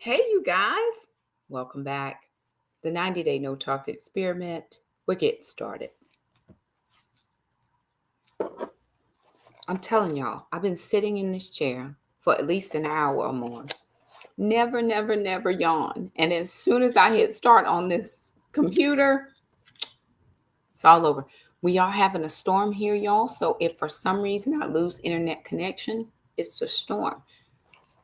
Hey, you guys. Welcome back. The 90-day no talk experiment. We're getting started. I'm telling y'all, I've been sitting in this chair for at least an hour or more. Never, never, never yawn. And as soon as I hit start on this computer, it's all over. We are having a storm here, y'all. So if for some reason I lose internet connection, it's a storm.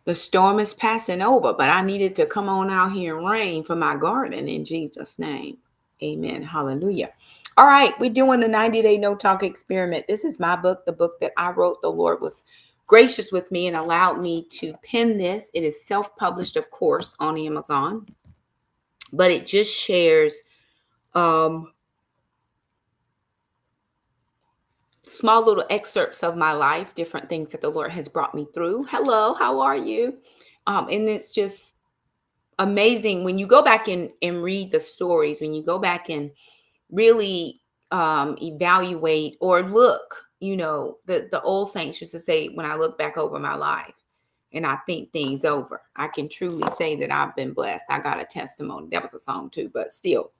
The storm is passing over, but I needed to come on out here and rain for my garden in Jesus' name. Amen. Hallelujah. All right, we're doing the 90-day no talk experiment. This is my book, the book that I wrote. The Lord was gracious with me and allowed me to pen this. It is self-published, of course, on Amazon, but it just shares small little excerpts of my life, different things that the Lord has brought me through. Hello, how are you? And it's just amazing when you go back and read the stories, when you go back and really evaluate or look, the old saints used to say, when I look back over my life and I think things over, I can truly say that I've been blessed. I got a testimony. That was a song too, but still,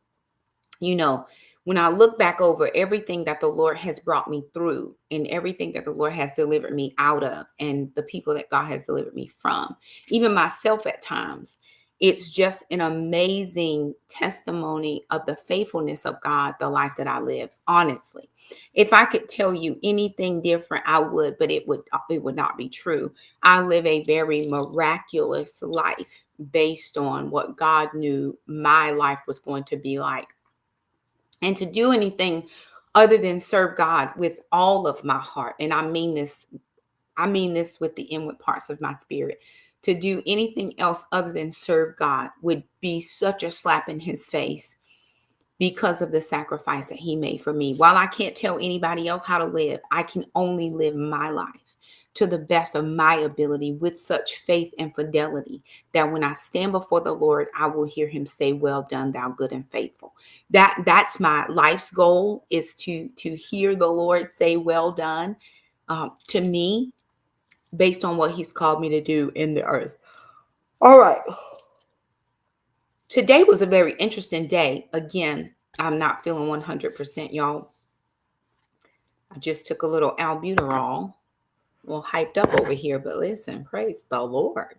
when I look back over everything that the Lord has brought me through and everything that the Lord has delivered me out of and the people that God has delivered me from, even myself at times, it's just an amazing testimony of the faithfulness of God, the life that I live. Honestly, if I could tell you anything different, I would, but it would not be true. I live a very miraculous life based on what God knew my life was going to be like. And to do anything other than serve God with all of my heart, and I mean this with the inward parts of my spirit. To do anything else other than serve God would be such a slap in his face because of the sacrifice that he made for me. While I can't tell anybody else how to live, I can only live my life to the best of my ability with such faith and fidelity that when I stand before the Lord, I will hear him say, "Well done, thou good and faithful." That's my life's goal, is to hear the Lord say, "Well done," to me, based on what he's called me to do in the earth. All right. Today was a very interesting day. Again, I'm not feeling 100%, y'all. I just took a little albuterol, a little hyped up over here, but listen, praise the Lord.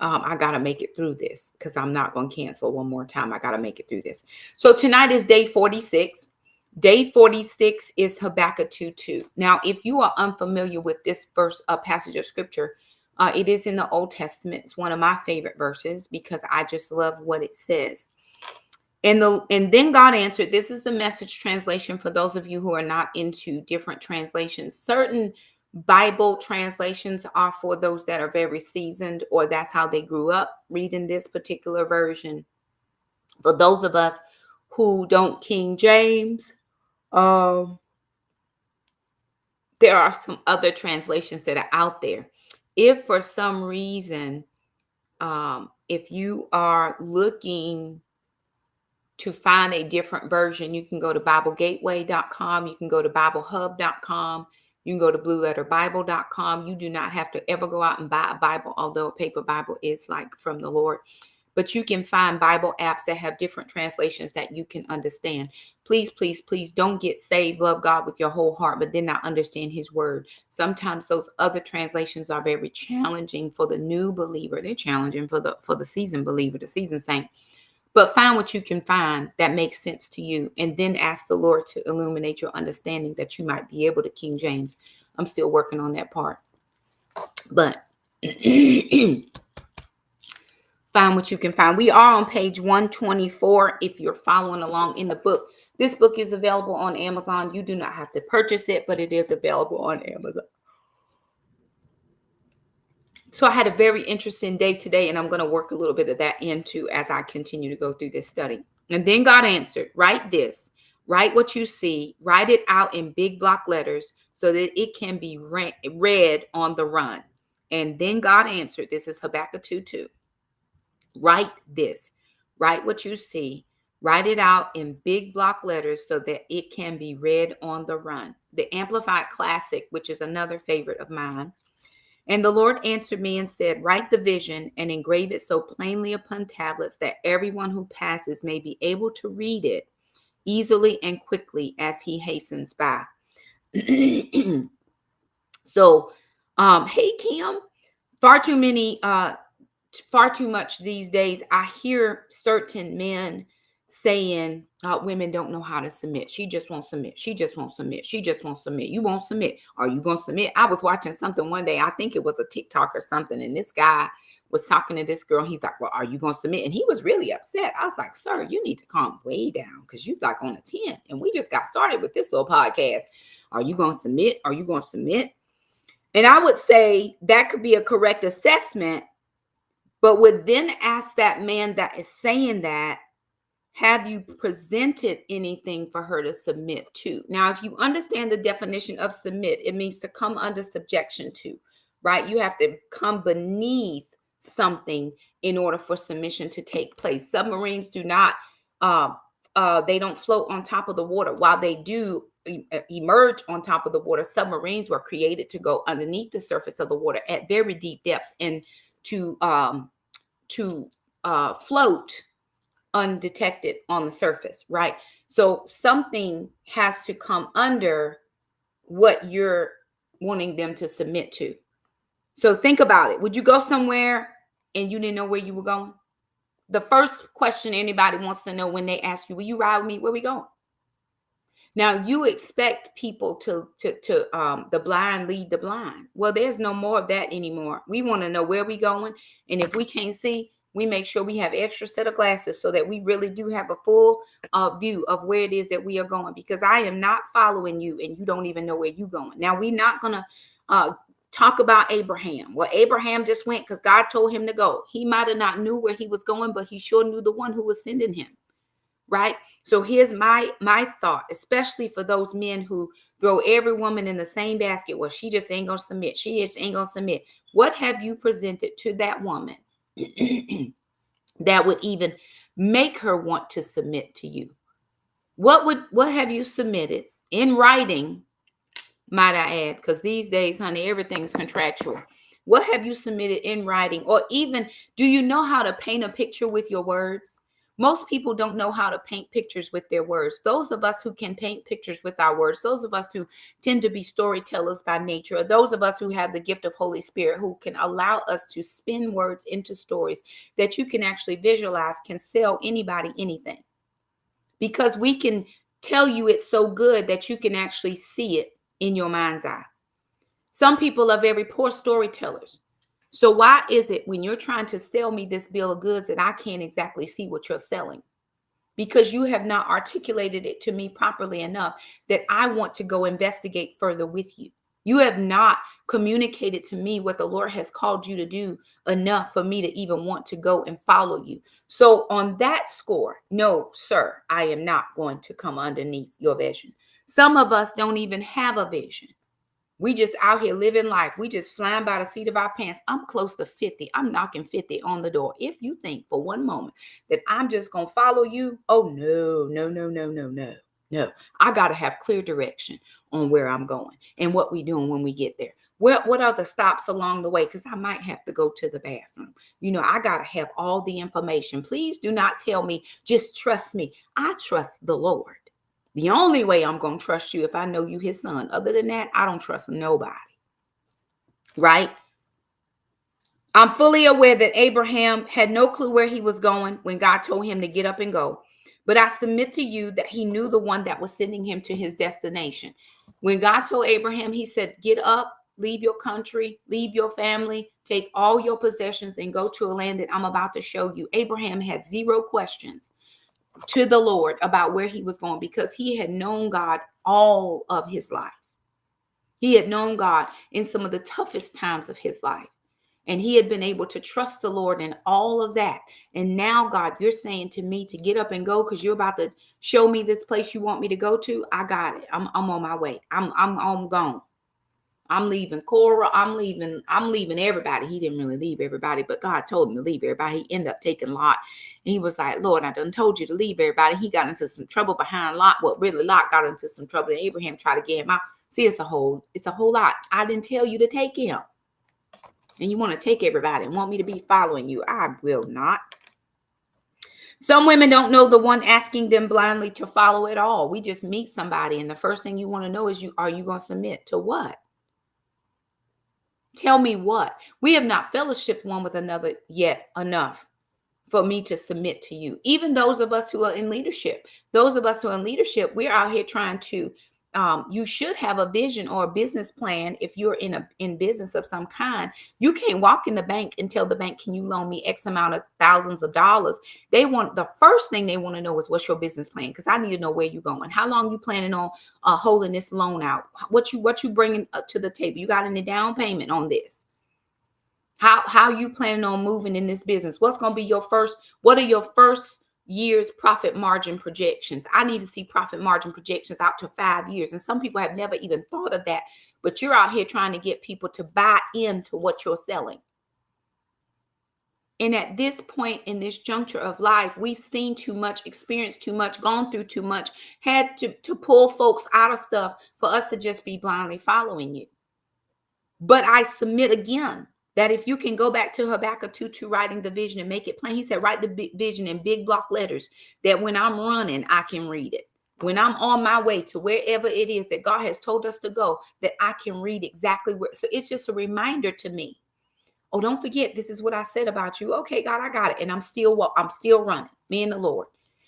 I got to make it through this because I'm not going to cancel one more time. I got to make it through this. So tonight is day 46. Day 46 is Habakkuk 2:2. Now, if you are unfamiliar with this verse, passage of scripture, it is in the Old Testament. It's one of my favorite verses because I just love what it says. And then God answered. This is the Message translation for those of you who are not into different translations. Certain Bible translations are for those that are very seasoned, or that's how they grew up reading this particular version. For those of us who don't King James, there are some other translations that are out there. If for some reason, if you are looking to find a different version, you can go to BibleGateway.com. You can go to BibleHub.com. You can go to BlueLetterBible.com. You do not have to ever go out and buy a Bible, although a paper Bible is like from the Lord. But you can find Bible apps that have different translations that you can understand. Please, please, please don't get saved, love God with your whole heart, but then not understand his word. Sometimes those other translations are very challenging for the new believer. They're challenging for the seasoned believer, the seasoned saint. But find what you can find that makes sense to you, and then ask the Lord to illuminate your understanding that you might be able to King James. I'm still working on that part. But find what you can find. We are on page 124 if you're following along in the book. This book is available on Amazon. You do not have to purchase it, but it is available on Amazon. So I had a very interesting day today, and I'm going to work a little bit of that into as I continue to go through this study. And then God answered, write this, write what you see, write it out in big block letters so that it can be read on the run. And then God answered, this is Habakkuk 2:2. Write this, write what you see, write it out in big block letters so that it can be read on the run. The Amplified Classic, which is another favorite of mine, And the Lord answered me and said, write the vision and engrave it so plainly upon tablets that everyone who passes may be able to read it easily and quickly as he hastens by. So, hey, Kim, far too many, far too much these days, I hear certain men saying, women don't know how to submit. She just won't submit. She just won't submit. She just won't submit. You won't submit. Are you going to submit? I was watching something one day. I think it was a TikTok or something. And this guy was talking to this girl. He's like, well, are you going to submit? And he was really upset. I was like, sir, you need to calm way down because you're like on a 10. And we just got started with this little podcast. Are you going to submit? Are you going to submit? And I would say that could be a correct assessment, but would then ask that man that is saying that, have you presented anything for her to submit to? Now, if you understand the definition of submit, it means to come under subjection to, right? You have to come beneath something in order for submission to take place. Submarines do not, they don't float on top of the water. While they do emerge on top of the water, submarines were created to go underneath the surface of the water at very deep depths and to float undetected on the surface, right? So something has to come under what you're wanting them to submit to. So think about it. Would you go somewhere and you didn't know where you were going? The first question anybody wants to know when they ask you, will you ride with me? Where we going? Now you expect people to the blind lead the blind. Well, there's no more of that anymore. We want to know where we going. And if we can't see, we make sure we have extra set of glasses so that we really do have a full view of where it is that we are going, because I am not following you and you don't even know where you're going. Now, we're not going to talk about Abraham. Well, Abraham just went because God told him to go. He might have not knew where he was going, but he sure knew the one who was sending him, right? So here's my thought, especially for those men who throw every woman in the same basket. Well, she just ain't going to submit. She just ain't going to submit. What have you presented to that woman that would even make her want to submit to you? What have you submitted in writing, might I add, because these days, honey, everything's contractual. What have you submitted in writing? Or even, do you know how to paint a picture with your words? Most people don't know how to paint pictures with their words. Those of us who can paint pictures with our words, those of us who tend to be storytellers by nature, or those of us who have the gift of Holy Spirit, who can allow us to spin words into stories that you can actually visualize, can sell anybody anything. Because we can tell you it's so good that you can actually see it in your mind's eye. Some people are very poor storytellers. So why is it when you're trying to sell me this bill of goods that I can't exactly see what you're selling? Because you have not articulated it to me properly enough that I want to go investigate further with you. You have not communicated to me what the Lord has called you to do enough for me to even want to go and follow you. So on that score, no, sir, I am not going to come underneath your vision. Some of us don't even have a vision. We just out here living life. We just flying by the seat of our pants. I'm close to 50. I'm knocking 50 on the door. If you think for one moment that I'm just going to follow you, oh, no. I got to have clear direction on where I'm going and what we doing when we get there. What are the stops along the way? Because I might have to go to the bathroom. I got to have all the information. Please do not tell me, just trust me. I trust the Lord. The only way I'm going to trust you if I know you his son. Other than that, I don't trust nobody. Right? I'm fully aware that Abraham had no clue where he was going when God told him to get up and go. But I submit to you that he knew the one that was sending him to his destination. When God told Abraham, he said, get up, leave your country, leave your family, take all your possessions and go to a land that I'm about to show you. Abraham had zero questions to the Lord about where he was going, because he had known God all of his life. He had known God in some of the toughest times of his life. And he had been able to trust the Lord in all of that. And now, God, you're saying to me to get up and go because you're about to show me this place you want me to go to. I got it. I'm on my way. I'm gone. I'm leaving Cora. I'm leaving everybody. He didn't really leave everybody, but God told him to leave everybody. He ended up taking Lot. And he was like, Lord, I done told you to leave everybody. He got into some trouble behind Lot. Well, really, Lot got into some trouble, and Abraham tried to get him out. See, it's a whole lot. I didn't tell you to take him. And you want to take everybody and want me to be following you. I will not. Some women don't know the one asking them blindly to follow at all. We just meet somebody, and the first thing you want to know is, are you going to submit to what? Tell me what. We have not fellowshiped one with another yet enough for me to submit to you. Even those of us who are in leadership, we're out here trying to, you should have a vision or a business plan. If you're in business of some kind, you can't walk in the bank and tell the bank, can you loan me X amount of thousands of dollars? The first thing they want to know is, what's your business plan? Because I need to know where you're going. How long you planning on holding this loan out? What you bringing to the table? You got any down payment on this? How you planning on moving in this business? What are your first year's profit margin projections? I need to see profit margin projections out to 5 years. And some people have never even thought of that, but you're out here trying to get people to buy into what you're selling. And at this point in this juncture of life, we've seen too much, experienced too much, gone through too much, had to pull folks out of stuff for us to just be blindly following you. But I submit again, that if you can go back to Habakkuk 2:2, writing the vision and make it plain. He said, write the vision in big block letters, that when I'm running, I can read it. When I'm on my way to wherever it is that God has told us to go, that I can read exactly where. So it's just a reminder to me. Oh, don't forget, this is what I said about you. Okay, God, I got it. And I'm still running, me and the Lord.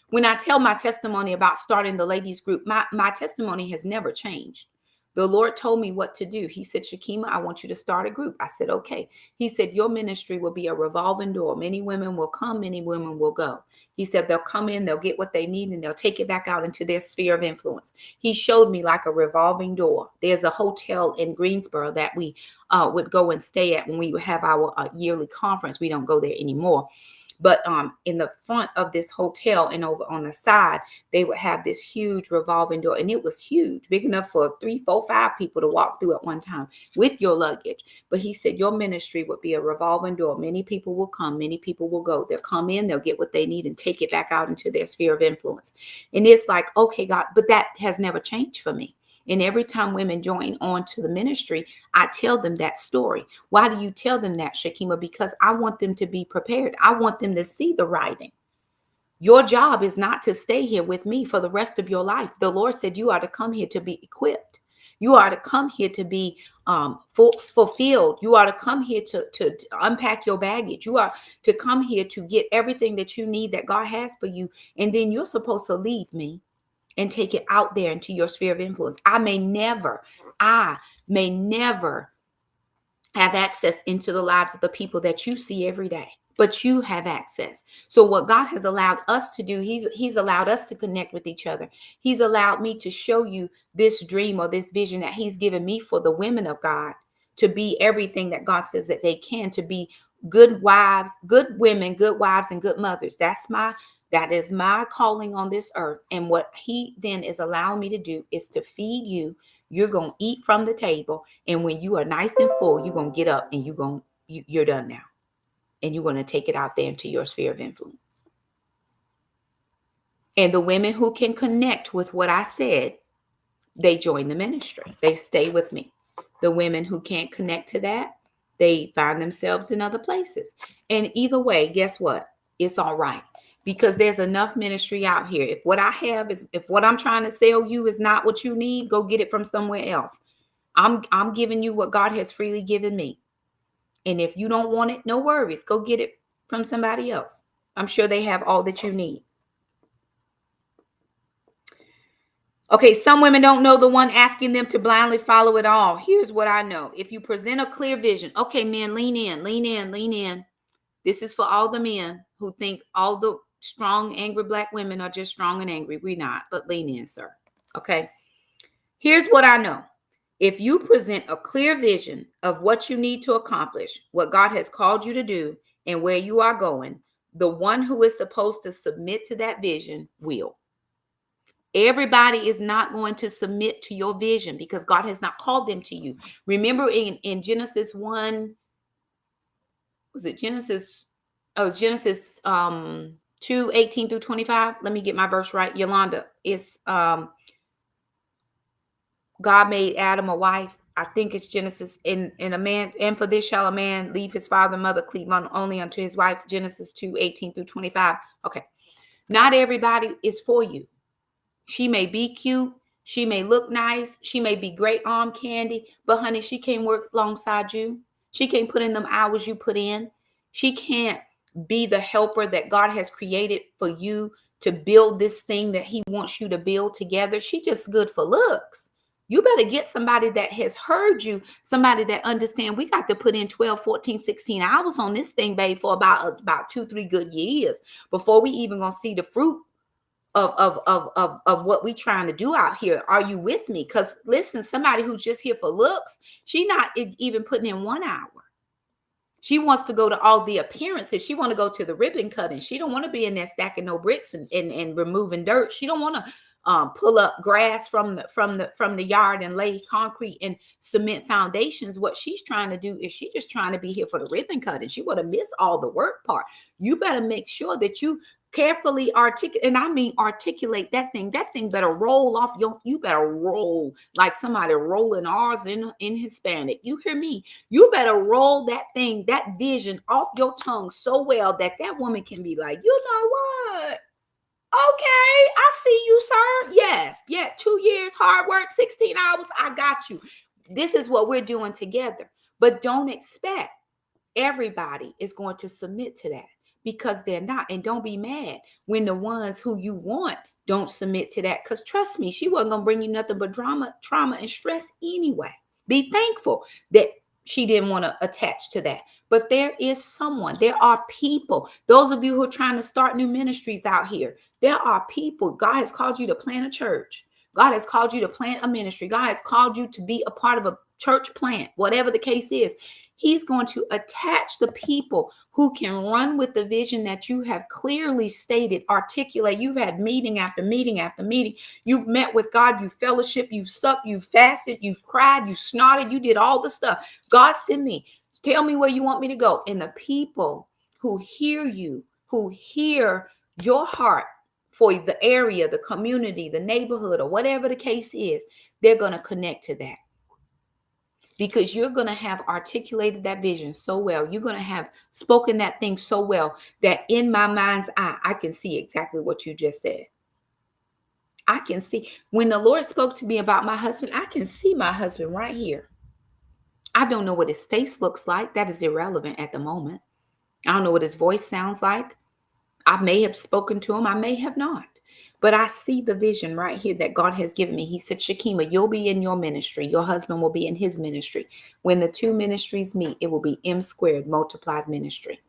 When I tell my testimony about starting the ladies group, my testimony has never changed. The Lord told me what to do. He said, Shakema, I want you to start a group. I said, okay. He said, your ministry will be a revolving door. Many women will come, many women will go. He said, they'll come in, they'll get what they need, and they'll take it back out into their sphere of influence. He showed me like a revolving door. There's a hotel in Greensboro that we would go and stay at when we would have our yearly conference. We don't go there anymore. But in the front of this hotel and over on the side, they would have this huge revolving door. And it was huge, big enough for 3, 4, 5 people to walk through at one time with your luggage. But he said, your ministry would be a revolving door. Many people will come, many people will go. They'll come in, they'll get what they need and take it back out into their sphere of influence. And it's like, okay, God, but that has never changed for me. And every time women join on to the ministry, I tell them that story. Why do you tell them that, Shakema? Because I want them to be prepared. I want them to see the writing. Your job is not to stay here with me for the rest of your life. The Lord said you are to come here to be equipped. You are to come here to be fulfilled. You are to come here to unpack your baggage. You are to come here to get everything that you need that God has for you. And then you're supposed to leave me and take it out there into your sphere of influence. I may never have access into the lives of the people that you see every day, but you have access. So what God has allowed us to do, he's allowed us to connect with each other. He's allowed me to show you this dream or this vision that he's given me for the women of God to be everything that God says that they can, to be good wives, good women, good wives, and good mothers. That is my calling on this earth. And what he then is allowing me to do is to feed you. You're going to eat from the table. And when you are nice and full, you're going to get up and you're done now. And you're going to take it out there into your sphere of influence. And the women who can connect with what I said, they join the ministry. They stay with me. The women who can't connect to that, they find themselves in other places. And either way, guess what? It's all right. Because there's enough ministry out here. If what I'm trying to sell you is not what you need, go get it from somewhere else. I'm giving you what God has freely given me. And if you don't want it, no worries. Go get it from somebody else. I'm sure they have all that you need. Okay, some women don't know the one asking them to blindly follow it all. Here's what I know. If you present a clear vision, okay, men, lean in. This is for all the men who think all the strong, angry Black women are just strong and angry. We're not, but lean in, sir. Okay. Here's what I know. If you present a clear vision of what you need to accomplish, what God has called you to do, and where you are going, the one who is supposed to submit to that vision will. Everybody is not going to submit to your vision because God has not called them to you. Remember in Genesis 1, was it Genesis 2:18-25. Let me get my verse right. Yolanda, it's God made Adam a wife. I think it's Genesis, and a man, and for this shall a man leave his father and mother, cleave only unto his wife, Genesis 2:18-25. Okay. Not everybody is for you. She may be cute. She may look nice. She may be great arm candy, but honey, she can't work alongside you. She can't put in them hours you put in. She can't be the helper that God has created for you to build this thing that he wants you to build together. She just good for looks. You better get somebody that has heard you, somebody that understand we got to put in 12, 14, 16 hours on this thing, babe, for about 2-3 good years before we even gonna see the fruit of what we trying to do out here. Are you with me? Because listen, somebody who's just here for looks, she not even putting in 1 hour. She wants to go to all the appearances. She want to go to the ribbon cutting. She don't want to be in there stacking no bricks and removing dirt. She don't want to pull up grass from the yard and lay concrete and cement foundations. What she's trying to do is she just trying to be here for the ribbon cutting. She want to miss all the work part. You better make sure that you carefully articulate, and I mean articulate that thing. That thing better roll off you better roll like somebody rolling R's in Hispanic. You hear me? You better roll that thing, that vision off your tongue so well that woman can be like, you know what? Okay, I see you, sir. Yes. Yeah, 2 years, hard work, 16 hours. I got you. This is what we're doing together. But don't expect everybody is going to submit to that, because they're not. And don't be mad when the ones who you want don't submit to that, because trust me, she wasn't going to bring you nothing but drama, trauma, and stress anyway. Be thankful that she didn't want to attach to that. But there are people, those of you who are trying to start new ministries out here, there are people. God has called you to plant a church. God has called you to plant a ministry. God has called you to be a part of a church plant, whatever the case is. He's going to attach the people who can run with the vision that you have clearly stated, articulate. You've had meeting after meeting after meeting. You've met with God, you fellowship, you've supped, you've fasted, you've cried, you snorted, you did all the stuff. God, send me. Tell me where you want me to go. And the people who hear you, who hear your heart for the area, the community, the neighborhood, or whatever the case is, they're going to connect to that. Because you're going to have articulated that vision so well. You're going to have spoken that thing so well that in my mind's eye, I can see exactly what you just said. I can see. When the Lord spoke to me about my husband, I can see my husband right here. I don't know what his face looks like. That is irrelevant at the moment. I don't know what his voice sounds like. I may have spoken to him. I may have not. But I see the vision right here that God has given me. He said, Shakema, you'll be in your ministry. Your husband will be in his ministry. When the two ministries meet, it will be M squared multiplied ministry.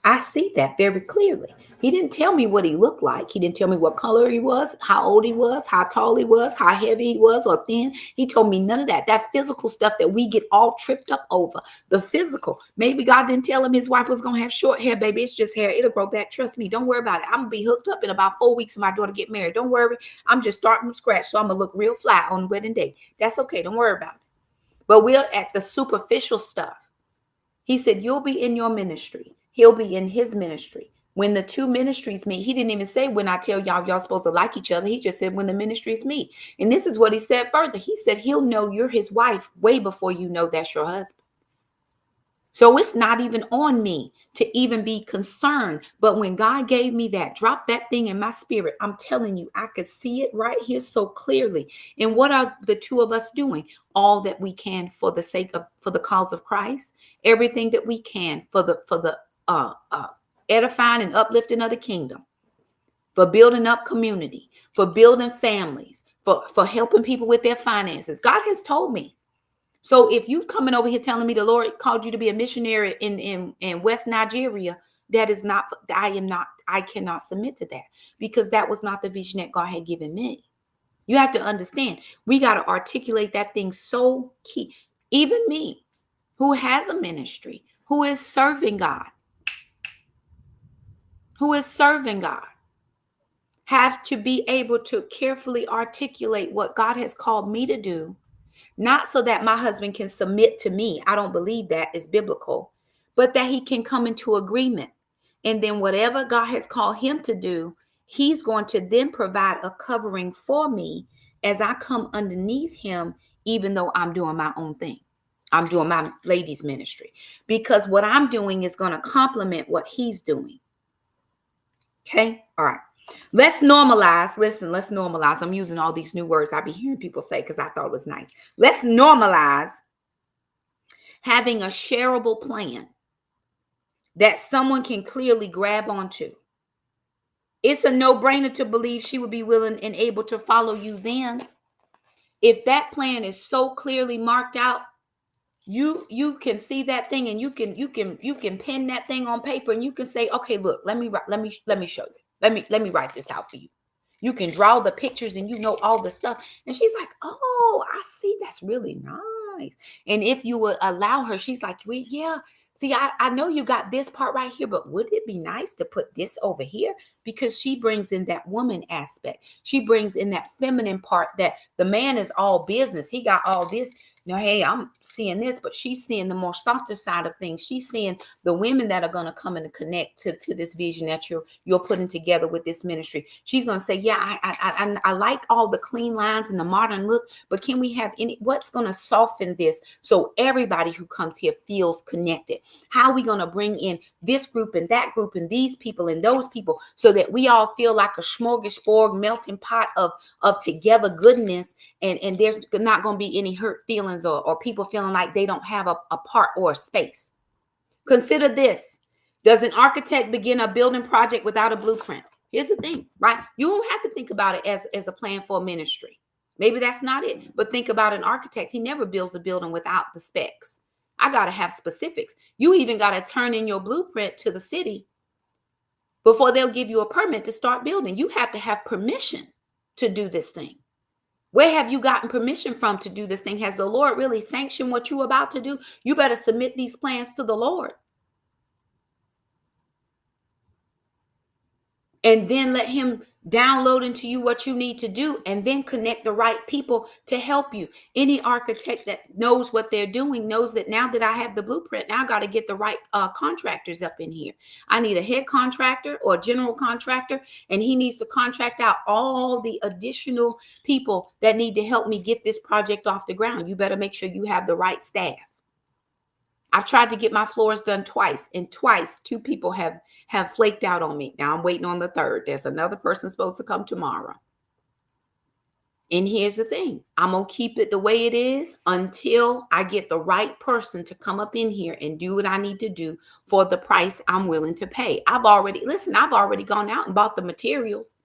I see that very clearly. He didn't tell me what he looked like. He didn't tell me what color he was, how old he was, how tall he was, how heavy he was or thin. He told me none of that. That physical stuff that we get all tripped up over. The physical. Maybe God didn't tell him his wife was going to have short hair, baby. It's just hair. It'll grow back. Trust me. Don't worry about it. I'm going to be hooked up in about 4 weeks when my daughter get married. Don't worry. I'm just starting from scratch. So I'm going to look real fly on wedding day. That's okay. Don't worry about it. But we're at the superficial stuff. He said, you'll be in your ministry. He'll be in his ministry. When the two ministries meet, he didn't even say, when I tell y'all supposed to like each other. He just said, when the ministries meet. And this is what he said further. He said, he'll know you're his wife way before you know that's your husband. So it's not even on me to even be concerned. But when God gave me that, dropped that thing in my spirit, I'm telling you, I could see it right here so clearly. And what are the two of us doing? All that we can for the cause of Christ. Everything that we can for the edifying and uplifting of the kingdom, for building up community, for building families, for helping people with their finances. God has told me. So if you coming over here telling me the Lord called you to be a missionary in West Nigeria, that is not, I cannot submit to that, because that was not the vision that God had given me. You have to understand, we got to articulate that thing so key. Even me, who has a ministry, who is serving God, have to be able to carefully articulate what God has called me to do, not so that my husband can submit to me. I don't believe that is biblical, but that he can come into agreement. And then whatever God has called him to do, he's going to then provide a covering for me as I come underneath him even though I'm doing my own thing. I'm doing my ladies ministry because what I'm doing is going to complement what he's doing. Okay. All right. Let's normalize. Listen, let's normalize. I'm using all these new words I be hearing people say because I thought it was nice. Let's normalize having a shareable plan that someone can clearly grab onto. It's a no-brainer to believe she would be willing and able to follow you then. If that plan is so clearly marked out, you can see that thing and you can pen that thing on paper and you can say, okay, look, let me show you. Let me write this out for you. You can draw the pictures and you know all the stuff. And she's like, oh, I see. That's really nice. And if you would allow her, she's like, well, yeah. See, I know you got this part right here, but would it be nice to put this over here? Because she brings in that woman aspect. She brings in that feminine part that the man is all business. He got all this. You know, hey, I'm seeing this, but she's seeing the more softer side of things. She's seeing the women that are going to come and connect to this vision that you're putting together with this ministry. She's going to say, yeah, I like all the clean lines and the modern look, but can we have what's going to soften this so everybody who comes here feels connected? How are we going to bring in this group and that group and these people and those people so that we all feel like a smorgasbord melting pot of together goodness, and there's not going to be any hurt feelings or people feeling like they don't have a part or a space. Consider this. Does an architect begin a building project without a blueprint? Here's the thing, right? You don't have to think about it as a plan for a ministry. Maybe that's not it, but think about an architect. He never builds a building without the specs. I got to have specifics. You even got to turn in your blueprint to the city before they'll give you a permit to start building. You have to have permission to do this thing. Where have you gotten permission from to do this thing? Has the Lord really sanctioned what you're about to do? You better submit these plans to the Lord. And then let him download into you what you need to do, and then connect the right people to help you. Any architect that knows what they're doing knows that now that I have the blueprint, now I got to get the right contractors up in here. I need a head contractor or a general contractor, and he needs to contract out all the additional people that need to help me get this project off the ground. You better make sure you have the right staff. I've tried to get my floors done twice, and twice 2 people have flaked out on me. Now I'm waiting on the third. There's another person supposed to come tomorrow. And here's the thing. I'm going to keep it the way it is until I get the right person to come up in here and do what I need to do for the price I'm willing to pay. I've already gone out and bought the materials.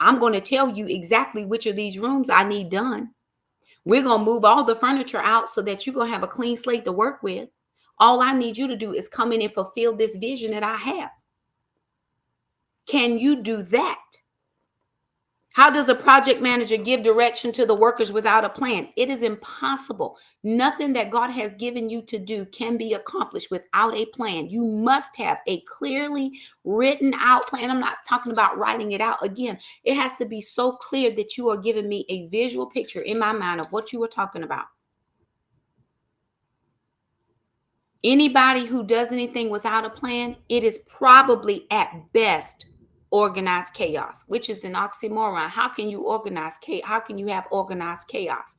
I'm going to tell you exactly which of these rooms I need done. We're going to move all the furniture out so that you're going to have a clean slate to work with. All I need you to do is come in and fulfill this vision that I have. Can you do that? How does a project manager give direction to the workers without a plan? It is impossible. Nothing that God has given you to do can be accomplished without a plan. You must have a clearly written out plan. I'm not talking about writing it out. Again, it has to be so clear that you are giving me a visual picture in my mind of what you were talking about. Anybody who does anything without a plan, it is probably at best organized chaos, which is an oxymoron. How can you organize chaos? How can you have organized chaos?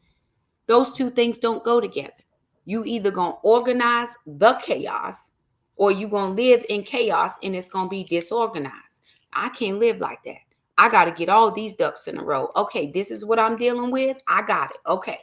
Those two things don't go together. You either gonna organize the chaos or you gonna live in chaos and it's gonna be disorganized. I can't live like that. I got to get all these ducks in a row. Okay, this is what I'm dealing with. I got it. Okay.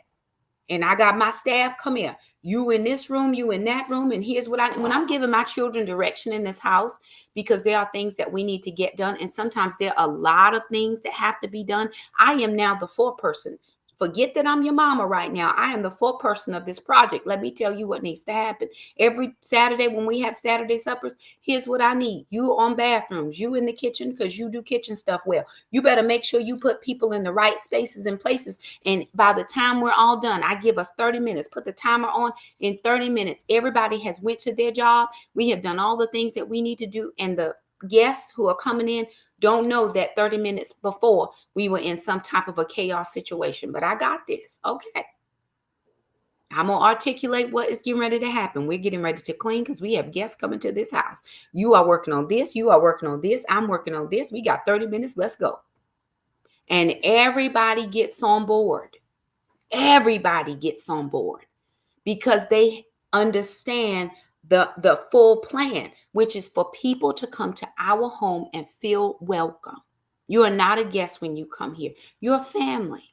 And I got my staff, come here. You in this room, you in that room. And here's what when I'm giving my children direction in this house, because there are things that we need to get done. And sometimes there are a lot of things that have to be done. I am now the foreperson. Forget that I'm your mama right now. I am the foreperson of this project. Let me tell you what needs to happen. Every Saturday when we have Saturday suppers, here's what I need. You on bathrooms, you in the kitchen because you do kitchen stuff well. You better make sure you put people in the right spaces and places. And by the time we're all done, I give us 30 minutes. Put the timer on. In 30 minutes, everybody has went to their job. We have done all the things that we need to do. And the guests who are coming in don't know that 30 minutes before we were in some type of a chaos situation. But I got this. Okay. I'm going to articulate what is getting ready to happen. We're getting ready to clean because we have guests coming to this house. You are working on this. You are working on this. I'm working on this. We got 30 minutes. Let's go. And everybody gets on board. Everybody gets on board because they understand the full plan, which is for people to come to our home and feel welcome. You are not a guest when you come here. You're family.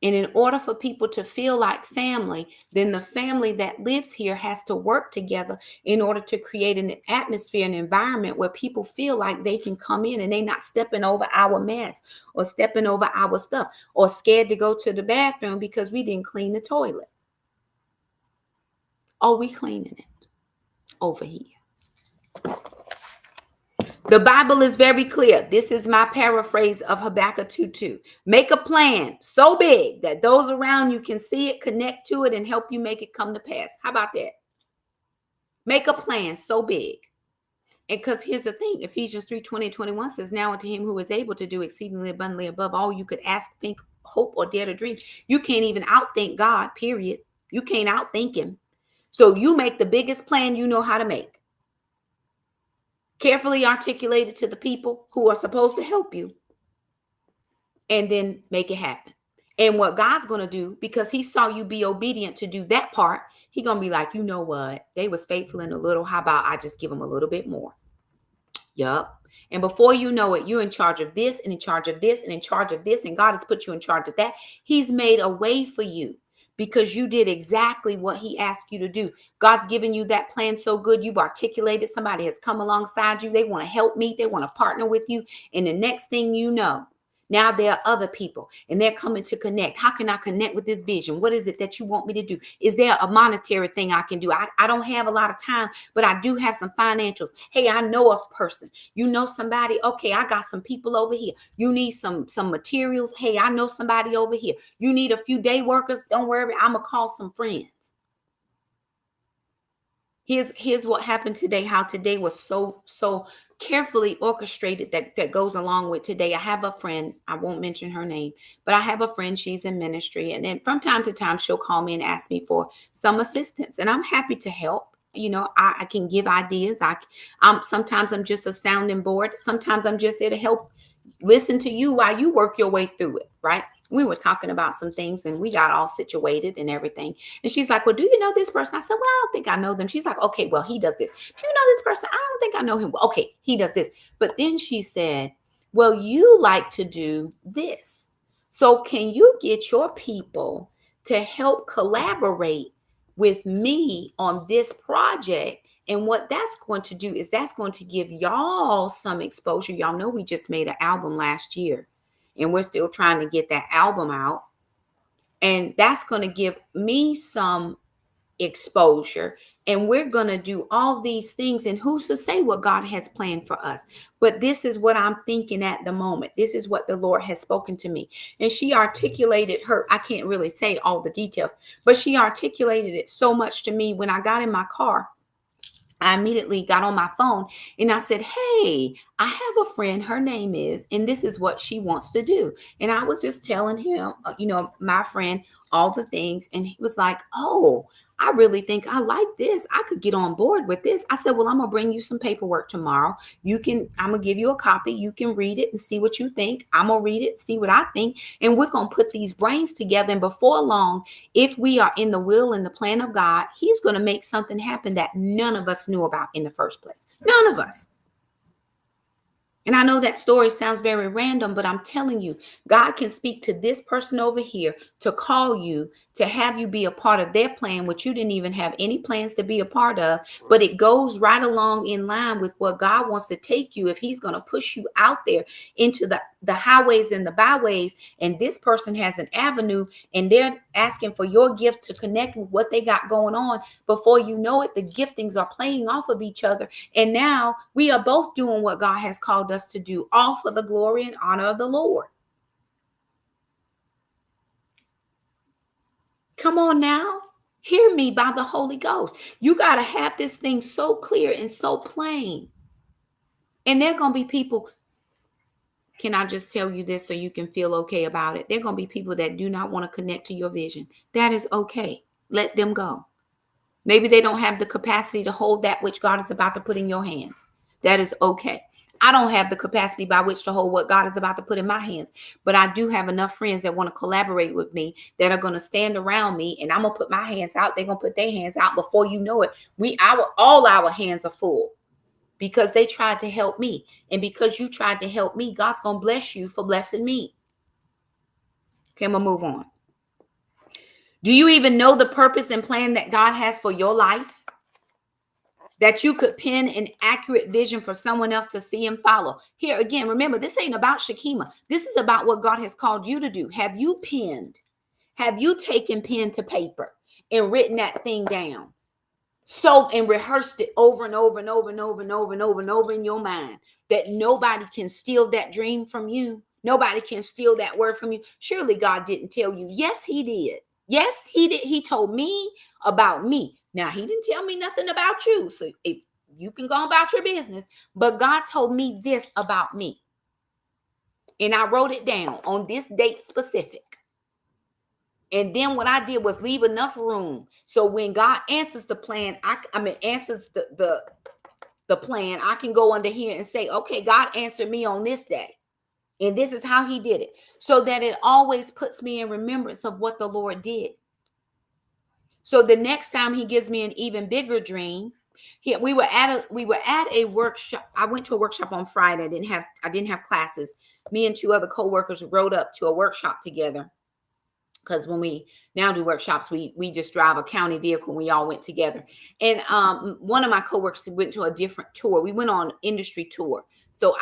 And in order for people to feel like family, then the family that lives here has to work together in order to create an atmosphere, an environment where people feel like they can come in and they're not stepping over our mess or stepping over our stuff or scared to go to the bathroom because we didn't clean the toilet. Oh, we cleaning it over here. The Bible is very clear. This is my paraphrase of Habakkuk 2:2. Make a plan so big that those around you can see it, connect to it, and help you make it come to pass. How about that? Make a plan so big. And because here's the thing, Ephesians 3:20-21 says, now unto him who is able to do exceedingly abundantly above all you could ask, think, hope, or dare to dream. You can't even outthink God, period. You can't outthink him. So you make the biggest plan you know how to make. Carefully articulate it to the people who are supposed to help you, and then make it happen. And what God's going to do, because he saw you be obedient to do that part, he's going to be like, you know what? They was faithful in a little. How about I just give them a little bit more? Yup. And before you know it, you're in charge of this and in charge of this and in charge of this. And God has put you in charge of that. He's made a way for you because you did exactly what he asked you to do. God's given you that plan so good. You've articulated. Somebody has come alongside you. They want to help me. They want to partner with you. And the next thing you know, now there are other people and they're coming to connect. How can I connect with this vision? What is it that you want me to do? Is there a monetary thing I can do? I don't have a lot of time, but I do have some financials. Hey, I know a person. You know somebody? Okay, I got some people over here. You need some materials. Hey, I know somebody over here. You need a few day workers. Don't worry, I'm going to call some friends. Here's what happened today, how today was so carefully orchestrated that goes along with today. I have a friend, I won't mention her name, but I have a friend, she's in ministry. And then from time to time, she'll call me and ask me for some assistance. And I'm happy to help. You know, I can give ideas. Sometimes I'm just a sounding board. Sometimes I'm just there to help listen to you while you work your way through it, right? We were talking about some things and we got all situated and everything. And she's like, well, do you know this person? I said, well, I don't think I know them. She's like, okay, well, he does this. Do you know this person? I don't think I know him. Well, okay, he does this. But then she said, well, you like to do this. So can you get your people to help collaborate with me on this project? And what that's going to do is that's going to give y'all some exposure. Y'all know we just made an album last year and we're still trying to get that album out. And that's going to give me some exposure. And we're going to do all these things. And who's to say what God has planned for us? But this is what I'm thinking at the moment. This is what the Lord has spoken to me. And she articulated I can't really say all the details, but she articulated it so much to me when I got in my car. I immediately got on my phone and I said, hey, I have a friend, her name is, and this is what she wants to do. And I was just telling him, my friend, all the things. And he was like, oh, I really think I like this. I could get on board with this. I said, well, I'm going to bring you some paperwork tomorrow. I'm going to give you a copy. You can read it and see what you think. I'm going to read it, see what I think. And we're going to put these brains together. And before long, if we are in the will and the plan of God, he's going to make something happen that none of us knew about in the first place. None of us. And I know that story sounds very random, but I'm telling you, God can speak to this person over here to call you, to have you be a part of their plan, which you didn't even have any plans to be a part of. But it goes right along in line with what God wants to take you if he's going to push you out there into the highways and the byways. And this person has an avenue and they're asking for your gift to connect with what they got going on. Before you know it, the giftings are playing off of each other. And now we are both doing what God has called us to do, all for the glory and honor of the Lord. Come on now. Hear me by the Holy Ghost. You got to have this thing so clear and so plain. And there are going to be people. Can I just tell you this so you can feel okay about it? There are going to be people that do not want to connect to your vision. That is okay. Let them go. Maybe they don't have the capacity to hold that which God is about to put in your hands. That is okay. I don't have the capacity by which to hold what God is about to put in my hands, but I do have enough friends that want to collaborate with me, that are going to stand around me, and I'm going to put my hands out. They're going to put their hands out. Before you know it, all our hands are full because they tried to help me. And because you tried to help me, God's going to bless you for blessing me. Okay, I'm going to move on. Do you even know the purpose and plan that God has for your life? That you could pen an accurate vision for someone else to see and follow. Here again, remember, this ain't about Shakema. This is about what God has called you to do. Have you penned? Have you taken pen to paper and written that thing down? So, and rehearsed it over and over and over and over and over and over and over in your mind, that nobody can steal that dream from you. Nobody can steal that word from you. Surely God didn't tell you. Yes, he did. Yes, he did. He told me about me. Now, he didn't tell me nothing about you. So if you can go about your business, but God told me this about me. And I wrote it down on this date specific. And then what I did was leave enough room. So when God answers the plan, answers the plan, I can go under here and say, okay, God answered me on this day. And this is how he did it. So that it always puts me in remembrance of what the Lord did. So the next time he gives me an even bigger dream, we were at a workshop. I went to a workshop on Friday. I didn't have classes. Me and two other co-workers rode up to a workshop together. Because when we now do workshops, we just drive a county vehicle. We all went together. And one of my coworkers went to a different tour. We went on industry tour. So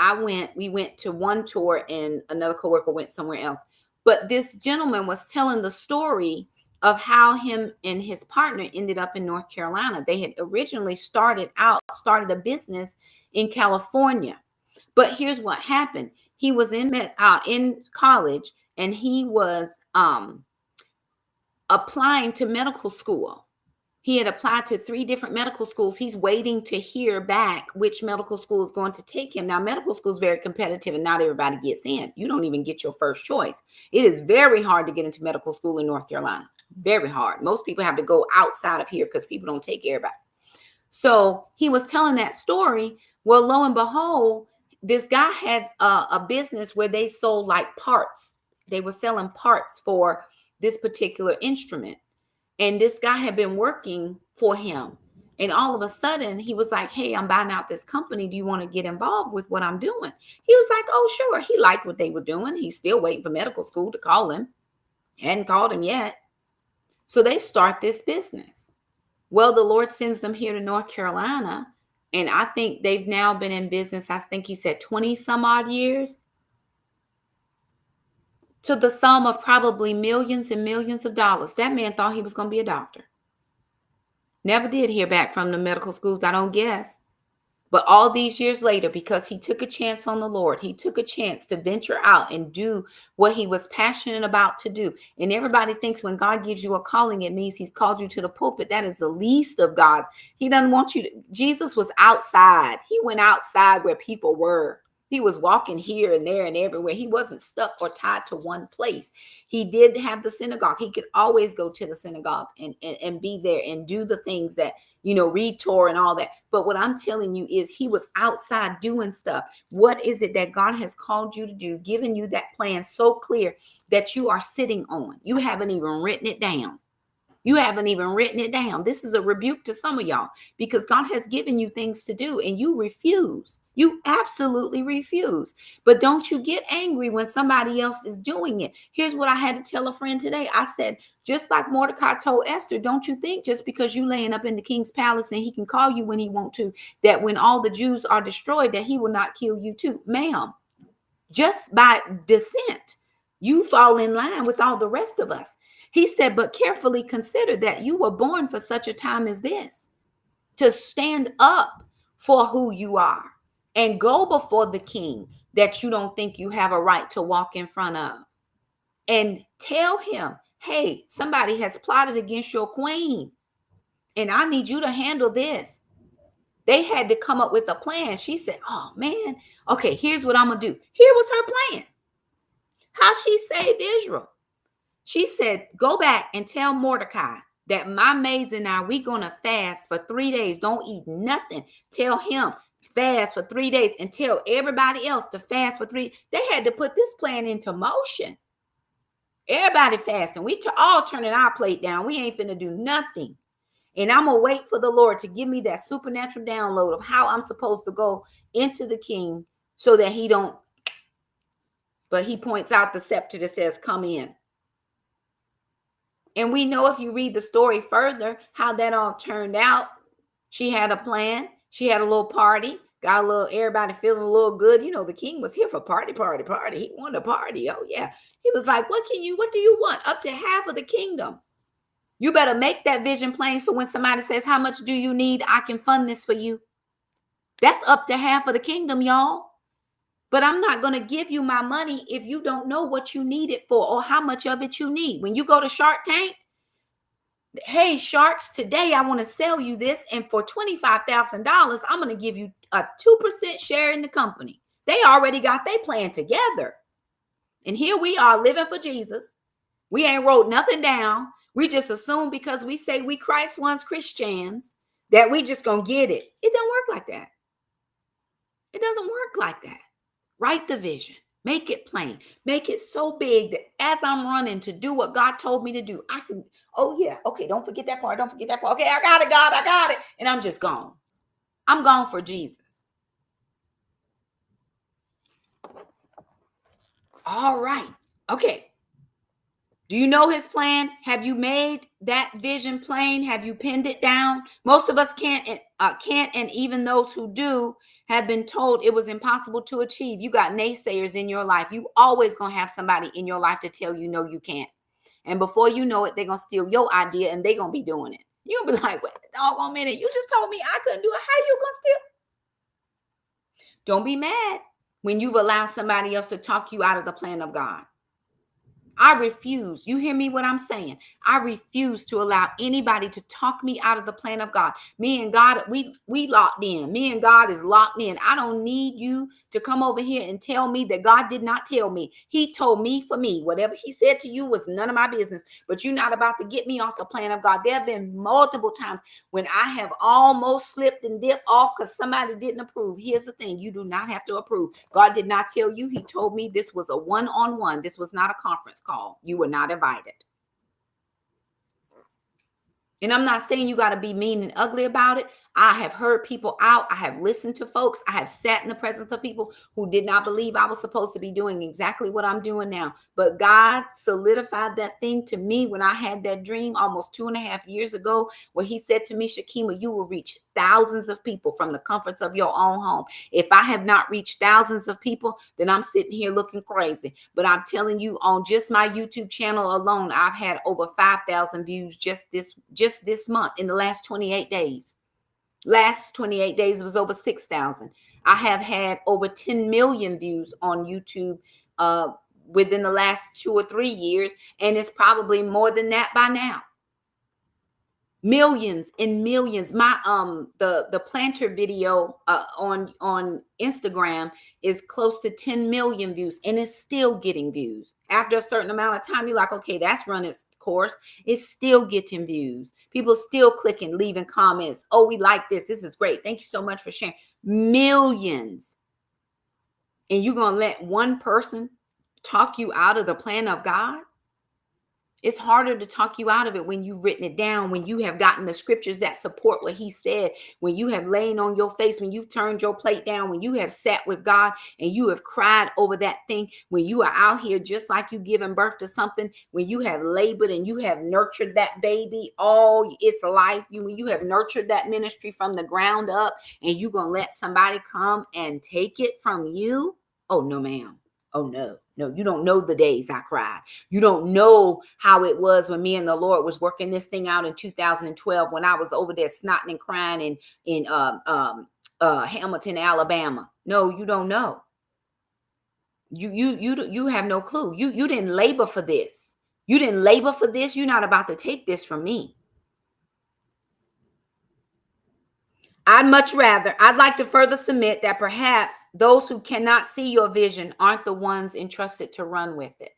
we went to one tour and another coworker went somewhere else. But this gentleman was telling the story of how him and his partner ended up in North Carolina. They had originally started a business in California. But here's what happened. He was in college and he was applying to medical school. He had applied to 3 different medical schools. He's waiting to hear back which medical school is going to take him. Now, medical school is very competitive and not everybody gets in. You don't even get your first choice. It is very hard to get into medical school in North Carolina. Very hard. Most people have to go outside of here because people don't take everybody. So he was telling that story. Well, lo and behold, this guy has a business where they sold like parts. They were selling parts for this particular instrument. And this guy had been working for him. And all of a sudden he was like, hey, I'm buying out this company. Do you want to get involved with what I'm doing? He was like, oh, sure. He liked what they were doing. He's still waiting for medical school to call him. Hadn't called him yet. So they start this business. Well, the Lord sends them here to North Carolina. And I think they've now been in business, I think he said 20 some odd years. To the sum of probably millions and millions of dollars. That man thought he was going to be a doctor. Never did hear back from the medical schools, I don't guess. But all these years later, because he took a chance on the Lord, he took a chance to venture out and do what he was passionate about to do. And everybody thinks when God gives you a calling, it means he's called you to the pulpit. That is the least of God's. He doesn't want you to. Jesus was outside. He went outside where people were. He was walking here and there and everywhere. He wasn't stuck or tied to one place. He did have the synagogue. He could always go to the synagogue and be there and do the things that, read Torah and all that. But what I'm telling you is he was outside doing stuff. What is it that God has called you to do, giving you that plan so clear that you are sitting on? You haven't even written it down. You haven't even written it down. This is a rebuke to some of y'all because God has given you things to do and you refuse. You absolutely refuse. But don't you get angry when somebody else is doing it. Here's what I had to tell a friend today. I said, just like Mordecai told Esther, don't you think just because you laying up in the king's palace and he can call you when he want to, that when all the Jews are destroyed, that he will not kill you too. Ma'am, just by descent, you fall in line with all the rest of us. He said, but carefully consider that you were born for such a time as this, to stand up for who you are and go before the king that you don't think you have a right to walk in front of. And tell him, hey, somebody has plotted against your queen and I need you to handle this. They had to come up with a plan. She said, oh man, okay, here's what I'm going to do. Here was her plan. How she saved Israel. She said, go back and tell Mordecai that my maids and I, we're going to fast for 3 days. Don't eat nothing. Tell him fast for 3 days and tell everybody else to fast for 3. They had to put this plan into motion. Everybody fasting. We all turning our plate down. We ain't finna do nothing. And I'm going to wait for the Lord to give me that supernatural download of how I'm supposed to go into the king so that he don't. But he points out the scepter that says, come in. And we know if you read the story further, how that all turned out. She had a plan. She had a little party. Got a little, everybody feeling a little good. You know, the king was here for party. He wanted a party. Oh, yeah. He was like, what do you want? Up to half of the kingdom. You better make that vision plain so when somebody says, how much do you need? I can fund this for you. That's up to half of the kingdom, y'all. But I'm not going to give you my money if you don't know what you need it for or how much of it you need. When you go to Shark Tank, hey, sharks, today I want to sell you this. And for $25,000, I'm going to give you a 2% share in the company. They already got their plan together. And here we are living for Jesus. We ain't wrote nothing down. We just assume because we say we Christ ones Christians that we just gonna get it. It don't work like that. It doesn't work like that. Write the vision. Make it plain. Make it so big that as I'm running to do what God told me to do, I can, oh yeah, okay, don't forget that part. Don't forget that part. Okay, I got it, God, I got it. And I'm just gone. I'm gone for Jesus. All right. Okay. Do you know his plan? Have you made that vision plain? Have you pinned it down? Most of us can't, and even those who do have been told it was impossible to achieve. You got naysayers in your life. You always going to have somebody in your life to tell you, no, you can't. And before you know it, they're going to steal your idea and they're going to be doing it. You're going to be like, wait a doggone minute. You just told me I couldn't do it. How you going to steal? Don't be mad when you've allowed somebody else to talk you out of the plan of God. I refuse. You hear me what I'm saying? I refuse to allow anybody to talk me out of the plan of God. Me and God, we locked in. Me and God is locked in. I don't need you to come over here and tell me that God did not tell me. He told me for me. Whatever he said to you was none of my business. But you're not about to get me off the plan of God. There have been multiple times when I have almost slipped and dipped off because somebody didn't approve. Here's the thing. You do not have to approve. God did not tell you. He told me this was a one-on-one. This was not a conference call. You were not invited. And I'm not saying you got to be mean and ugly about it. I have heard people out. I have listened to folks. I have sat in the presence of people who did not believe I was supposed to be doing exactly what I'm doing now. But God solidified that thing to me when I had that dream almost 2.5 years ago, where he said to me, Shakema, you will reach thousands of people from the comforts of your own home. If I have not reached thousands of people, then I'm sitting here looking crazy. But I'm telling you, on just my YouTube channel alone, I've had over 5,000 views just this month in the last 28 days. Last 28 days, it was over 6,000. I have had over 10 million views on YouTube within the last 2 or 3 years. And it's probably more than that by now. Millions and millions. My the planter video on Instagram is close to 10 million views, and it's still getting views. After a certain amount of time, you're like, okay, that's run its course. It's still getting views. People still clicking, leaving comments. Oh, we like this. This is great. Thank you so much for sharing. Millions. And you're gonna let one person talk you out of the plan of God? It's harder to talk you out of it when you've written it down, when you have gotten the scriptures that support what he said, when you have lain on your face, when you've turned your plate down, when you have sat with God and you have cried over that thing, when you are out here just like you giving birth to something, when you have labored and you have nurtured that baby all its life, when you have nurtured that ministry from the ground up, and you're going to let somebody come and take it from you? Oh, no, ma'am. Oh, no. No, you don't know the days I cried. You don't know how it was when me and the Lord was working this thing out in 2012 when I was over there snotting and crying in Hamilton, Alabama. No, you don't know. You have no clue. You didn't labor for this. You didn't labor for this. You're not about to take this from me. I'd like to further submit that perhaps those who cannot see your vision aren't the ones entrusted to run with it.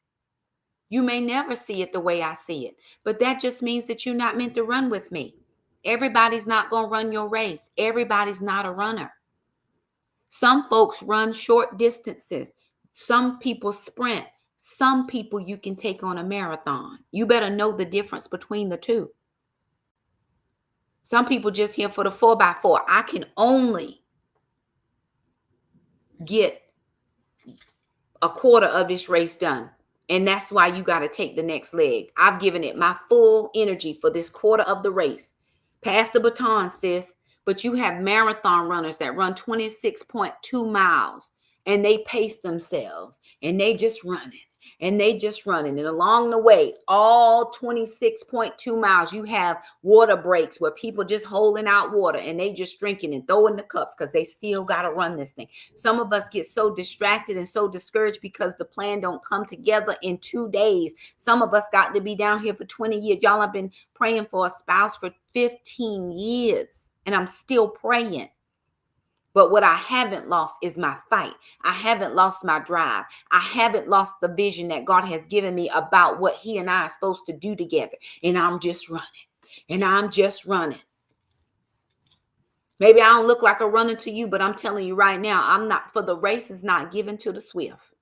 You may never see it the way I see it, but that just means that you're not meant to run with me. Everybody's not going to run your race. Everybody's not a runner. Some folks run short distances. Some people sprint. Some people you can take on a marathon. You better know the difference between the two. Some people just here for the 4x4. I can only get a quarter of this race done. And that's why you got to take the next leg. I've given it my full energy for this quarter of the race. Pass the baton, sis. But you have marathon runners that run 26.2 miles and they pace themselves and they just running. And along the way, all 26.2 miles, you have water breaks where people just holding out water and they just drinking and throwing the cups because they still got to run this thing. Some of us get so distracted and so discouraged because the plan don't come together in 2 days. Some of us got to be down here for 20 years. Y'all have been praying for a spouse for 15 years and I'm still praying. But what I haven't lost is my fight. I haven't lost my drive. I haven't lost the vision that God has given me about what he and I are supposed to do together. And I'm just running. Maybe I don't look like a runner to you, but I'm telling you right now, for the race is not given to the swift.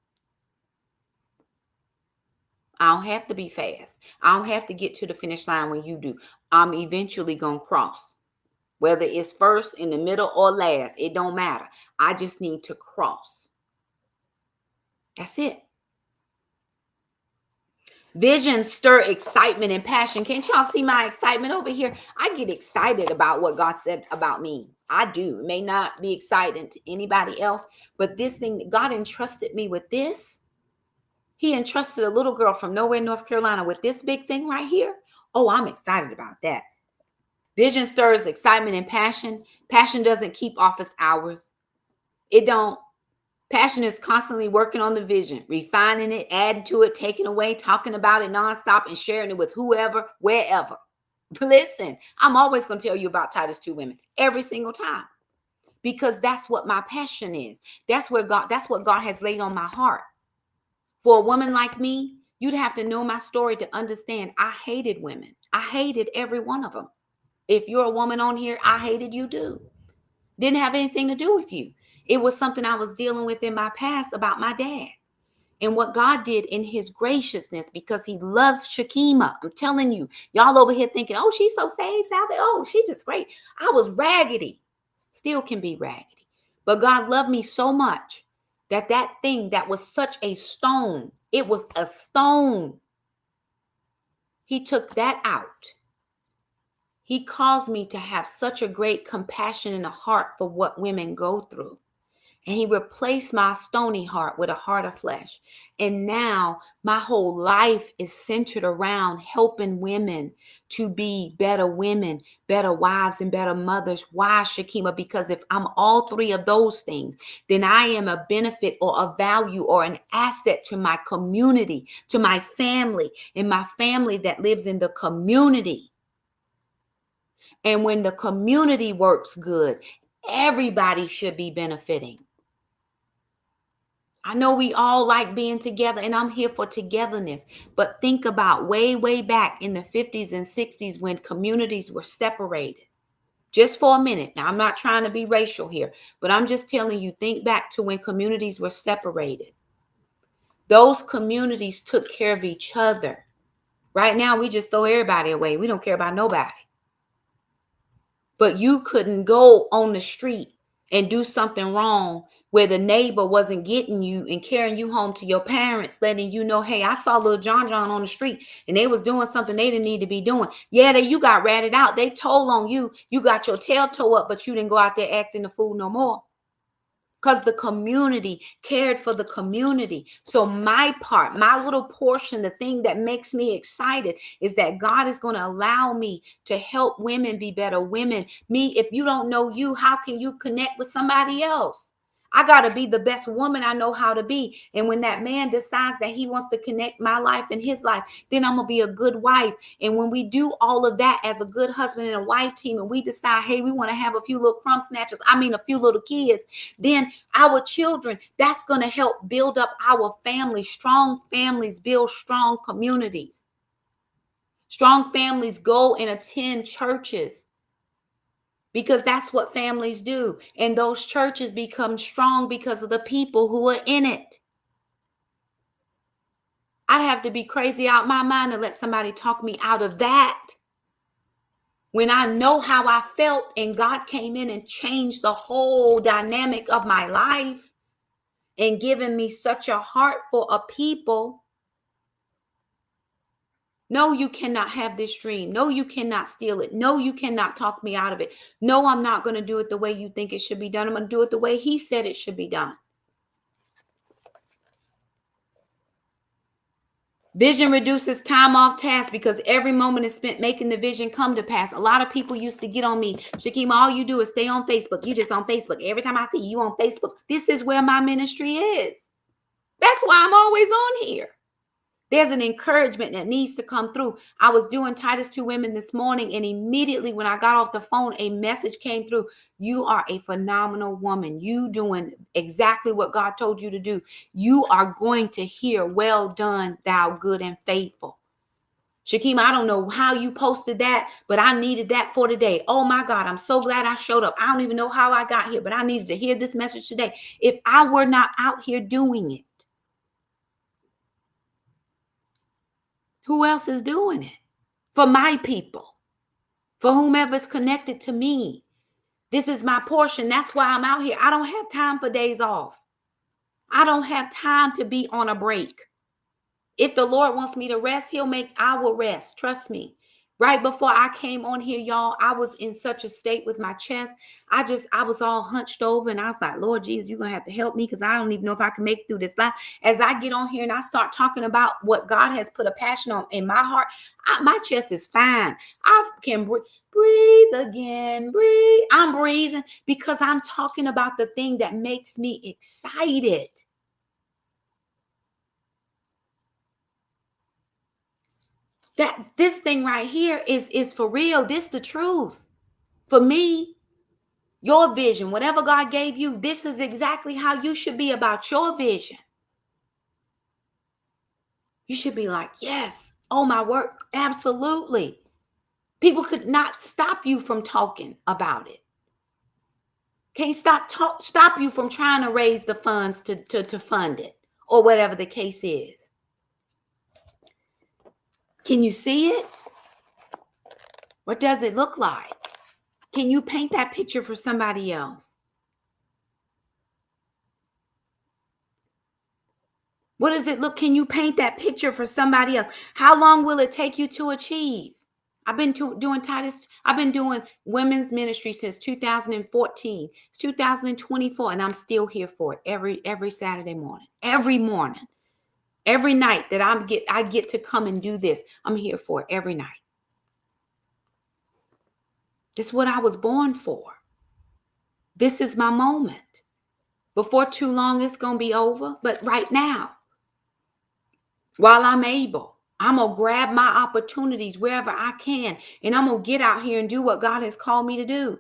I don't have to be fast. I don't have to get to the finish line when you do. I'm eventually going to cross. Whether it's first, in the middle, or last, it don't matter. I just need to cross. That's it. Visions stir excitement and passion. Can't y'all see my excitement over here? I get excited about what God said about me. I do. It may not be exciting to anybody else, but this thing, God entrusted me with this. He entrusted a little girl from nowhere, North Carolina, with this big thing right here. Oh, I'm excited about that. Vision stirs excitement and passion. Passion doesn't keep office hours. It don't. Passion is constantly working on the vision, refining it, adding to it, taking away, talking about it nonstop, and sharing it with whoever, wherever. Listen, I'm always going to tell you about Titus 2 women every single time because that's what my passion is. That's what God has laid on my heart. For a woman like me, you'd have to know my story to understand I hated women. I hated every one of them. If you're a woman on here, I hated you too. Didn't have anything to do with you. It was something I was dealing with in my past about my dad. And what God did in his graciousness, because he loves Shakema. I'm telling you, y'all over here thinking, oh, she's so saved, Sally. Oh, she's just great. I was raggedy. Still can be raggedy. But God loved me so much that thing that was such a stone, it was a stone. He took that out. He caused me to have such a great compassion and a heart for what women go through. And he replaced my stony heart with a heart of flesh. And now my whole life is centered around helping women to be better women, better wives, and better mothers. Why, Shakema? Because if I'm all three of those things, then I am a benefit or a value or an asset to my community, to my family, and my family that lives in the community. And when the community works good, everybody should be benefiting. I know we all like being together, and I'm here for togetherness. But think about way back in the 50s and 60s when communities were separated. Just for a minute. Now, I'm not trying to be racial here, but I'm just telling you, think back to when communities were separated. Those communities took care of each other. Right now, we just throw everybody away. We don't care about nobody. But you couldn't go on the street and do something wrong where the neighbor wasn't getting you and carrying you home to your parents, letting you know, hey, I saw little John on the street and they was doing something they didn't need to be doing. Yeah, you got ratted out. They told on you. You got your tail toe up, but you didn't go out there acting the fool no more. Because the community cared for the community. So my part, my little portion, the thing that makes me excited is that God is going to allow me to help women be better women. Me, if you don't know you, how can you connect with somebody else? I got to be the best woman I know how to be. And when that man decides that he wants to connect my life and his life, then I'm going to be a good wife. And when we do all of that as a good husband and a wife team, and we decide, hey, we want to have a few little crumb snatchers, a few little kids, then our children, that's going to help build up our family. Strong families build strong communities. Strong families go and attend churches. because that's what families do. And those churches become strong because of the people who are in it. I'd have to be crazy out my mind to let somebody talk me out of that. When I know how I felt and God came in and changed the whole dynamic of my life and given me such a heart for a people. No, you cannot have this dream. No, you cannot steal it. No, you cannot talk me out of it. No, I'm not going to do it the way you think it should be done. I'm going to do it the way he said it should be done. Vision reduces time off task because every moment is spent making the vision come to pass. A lot of people used to get on me. Shakema, all you do is stay on Facebook. You just on Facebook. Every time I see you on Facebook, this is where my ministry is. That's why I'm always on here. There's an encouragement that needs to come through. I was doing Titus 2 Women this morning, and immediately when I got off the phone, a message came through. You are a phenomenal woman. You doing exactly what God told you to do. You are going to hear, well done, thou good and faithful. Shakema, I don't know how you posted that, but I needed that for today. Oh my God, I'm so glad I showed up. I don't even know how I got here, but I needed to hear this message today. If I were not out here doing it, who else is doing it? For my people, for whomever's connected to me. This is my portion. That's why I'm out here. I don't have time for days off. I don't have time to be on a break. If the Lord wants me to rest, I will rest. Trust me. Right before I came on here, y'all, I was in such a state with my chest. I was all hunched over and I was like, Lord Jesus, you're going to have to help me because I don't even know if I can make it through this life. As I get on here and I start talking about what God has put a passion on in my heart, my chest is fine. I can breathe again, breathe. I'm breathing because I'm talking about the thing that makes me excited. That this thing right here is for real. This the truth. For me, your vision, whatever God gave you, this is exactly how you should be about your vision. You should be like, yes, oh my word, absolutely. People could not stop you from talking about it. Can't stop you from trying to raise the funds to fund it or whatever the case is. Can you see it? What does it look like? Can you paint that picture for somebody else? What does it look? Can you paint that picture for somebody else? How long will it take you to achieve? I've been doing Titus. I've been doing women's ministry since 2014. It's 2024, and I'm still here for it every Saturday morning, every morning, every night that I get to come and do this. I'm here for it every night. This is what I was born for. This is my moment. Before too long, it's going to be over. But right now, while I'm able, I'm going to grab my opportunities wherever I can. And I'm going to get out here and do what God has called me to do.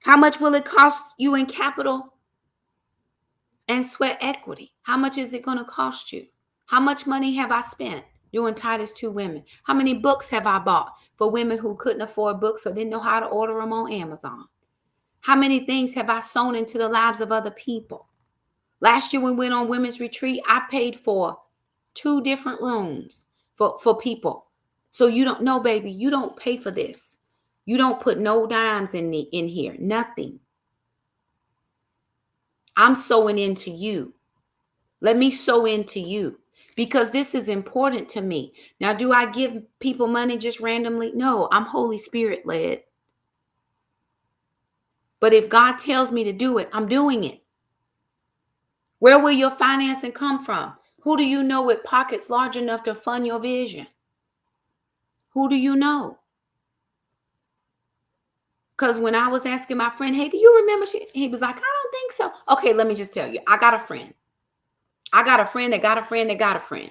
How much will it cost you in capital and sweat equity? How much is it going to cost you? How much money have I spent doing Titus 2 Women? How many books have I bought for women who couldn't afford books or didn't know how to order them on Amazon? How many things have I sown into the lives of other people? Last year when we went on women's retreat, I paid for 2 different rooms for people. So you don't know, baby, you don't pay for this. You don't put no dimes in here, nothing. I'm sowing into you. Let me sow into you because this is important to me. Now, do I give people money just randomly? No, I'm Holy Spirit led. But if God tells me to do it, I'm doing it. Where will your financing come from? Who do you know with pockets large enough to fund your vision? Who do you know? Because when I was asking my friend, hey, do you remember? He was like, I don't think so. Okay, let me just tell you. I got a friend. I got a friend that got a friend that got a friend.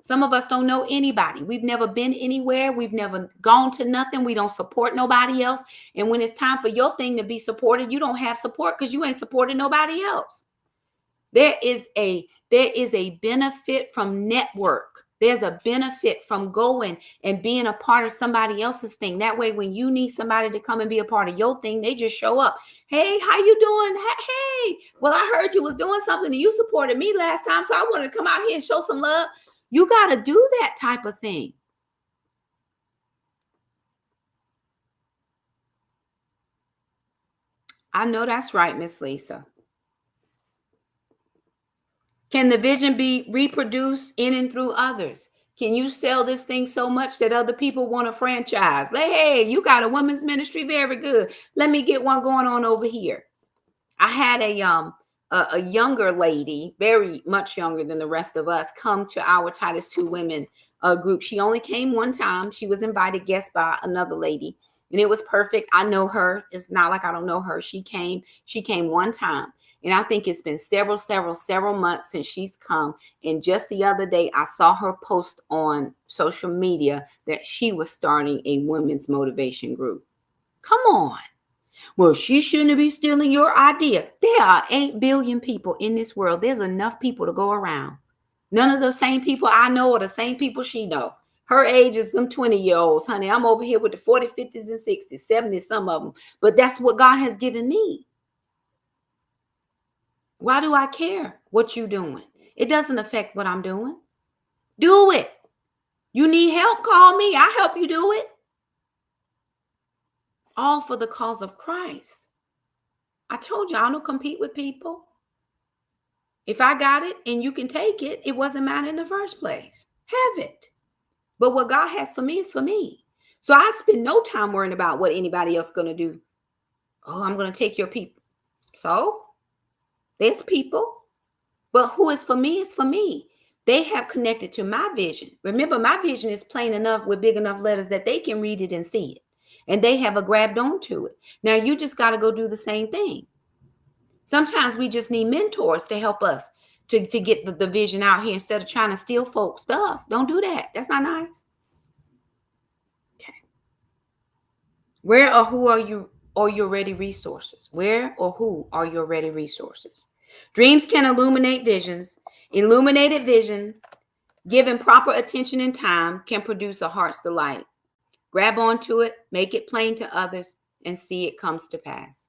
Some of us don't know anybody. We've never been anywhere. We've never gone to nothing. We don't support nobody else. And when it's time for your thing to be supported, you don't have support because you ain't supporting nobody else. There is a benefit from network. There's a benefit from going and being a part of somebody else's thing. That way, when you need somebody to come and be a part of your thing, they just show up. Hey, how you doing? Hey, well, I heard you was doing something and you supported me last time, so I wanted to come out here and show some love. You got to do that type of thing. I know that's right, Miss Lisa. Can the vision be reproduced in and through others? Can you sell this thing so much that other people want a franchise? Like, hey, you got a women's ministry, very good. Let me get one going on over here. I had a younger lady, very much younger than the rest of us, come to our Titus 2 Women group. She only came one time. She was invited guest by another lady, and it was perfect. I know her. It's not like I don't know her. She came one time. And I think it's been several months since she's come. And just the other day, I saw her post on social media that she was starting a women's motivation group. Come on. Well, she shouldn't be stealing your idea. There are 8 billion people in this world. There's enough people to go around. None of the same people I know are the same people she know. Her age is some 20-year-olds, honey. I'm over here with the 40s, 50s, and 60s, 70s, some of them. But that's what God has given me. Why do I care what you're doing? It doesn't affect what I'm doing. Do it. You need help? Call me. I'll help you do it. All for the cause of Christ. I told you I don't compete with people. If I got it and you can take it, it wasn't mine in the first place. Have it. But what God has for me is for me. So I spend no time worrying about what anybody else is going to do. Oh, I'm going to take your people. So there's people. But who is for me is for me. They have connected to my vision. Remember, my vision is plain enough with big enough letters that they can read it and see it. And they have grabbed onto it. Now you just got to go do the same thing. Sometimes we just need mentors to help us to get the vision out here instead of trying to steal folks' stuff. Don't do that. That's not nice. Okay. Where or who are you or your ready resources? Where or who are your ready resources? Dreams can illuminate visions. Illuminated vision, given proper attention and time, can produce a heart's delight. Grab onto it, make it plain to others, and see it comes to pass.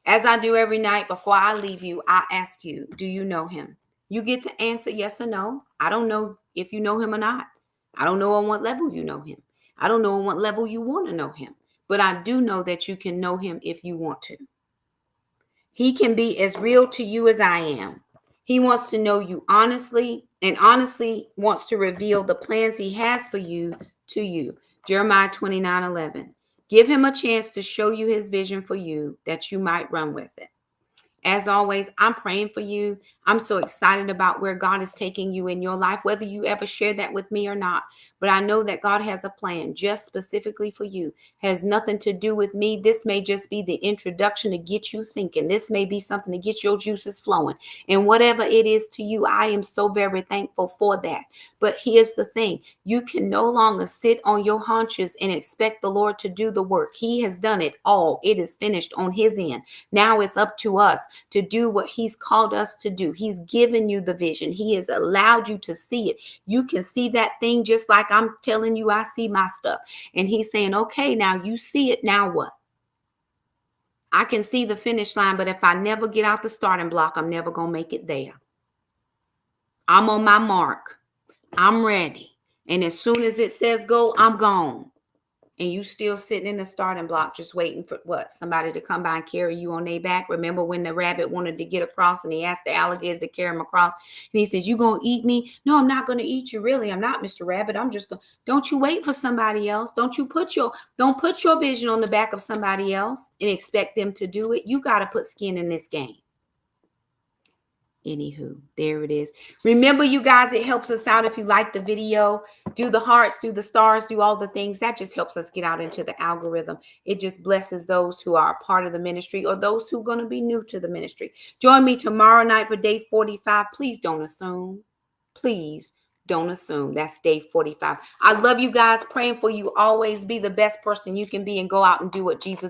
As I do every night before I leave you, I ask you, do you know him? You get to answer yes or no. I don't know if you know him or not. I don't know on what level you know him. I don't know on what level you want to know him. But I do know that you can know him if you want to. He can be as real to you as I am. He wants to know you honestly and honestly wants to reveal the plans he has for you to you. Jeremiah 29:11. Give him a chance to show you his vision for you that you might run with it. As always, I'm praying for you. I'm so excited about where God is taking you in your life, whether you ever share that with me or not. But I know that God has a plan just specifically for you. It has nothing to do with me. This may just be the introduction to get you thinking. This may be something to get your juices flowing. And whatever it is to you, I am so very thankful for that. But here's the thing. You can no longer sit on your haunches and expect the Lord to do the work. He has done it all. It is finished on his end. Now it's up to us to do what he's called us to do. He's given you the vision. He has allowed you to see it. You can see that thing just like I'm telling you, I see my stuff. And he's saying, okay, now you see it. Now what? I can see the finish line, but if I never get out the starting block, I'm never going to make it there. I'm on my mark. I'm ready. And as soon as it says go, I'm gone. And you still sitting in the starting block just waiting for what? Somebody to come by and carry you on their back. Remember when the rabbit wanted to get across and he asked the alligator to carry him across? And he says, you going to eat me? No, I'm not going to eat you. Really, I'm not, Mr. Rabbit. I'm just going to. Don't you wait for somebody else. Don't put your vision on the back of somebody else and expect them to do it. You got to put skin in this game. Anywho, there it is. Remember, you guys, it helps us out if you like the video. Do the hearts, do the stars, do all the things. That just helps us get out into the algorithm. It just blesses those who are a part of the ministry or those who are going to be new to the ministry. Join me tomorrow night for day 45. Please don't assume. Please don't assume. That's day 45. I love you guys. Praying for you. Always be the best person you can be and go out and do what Jesus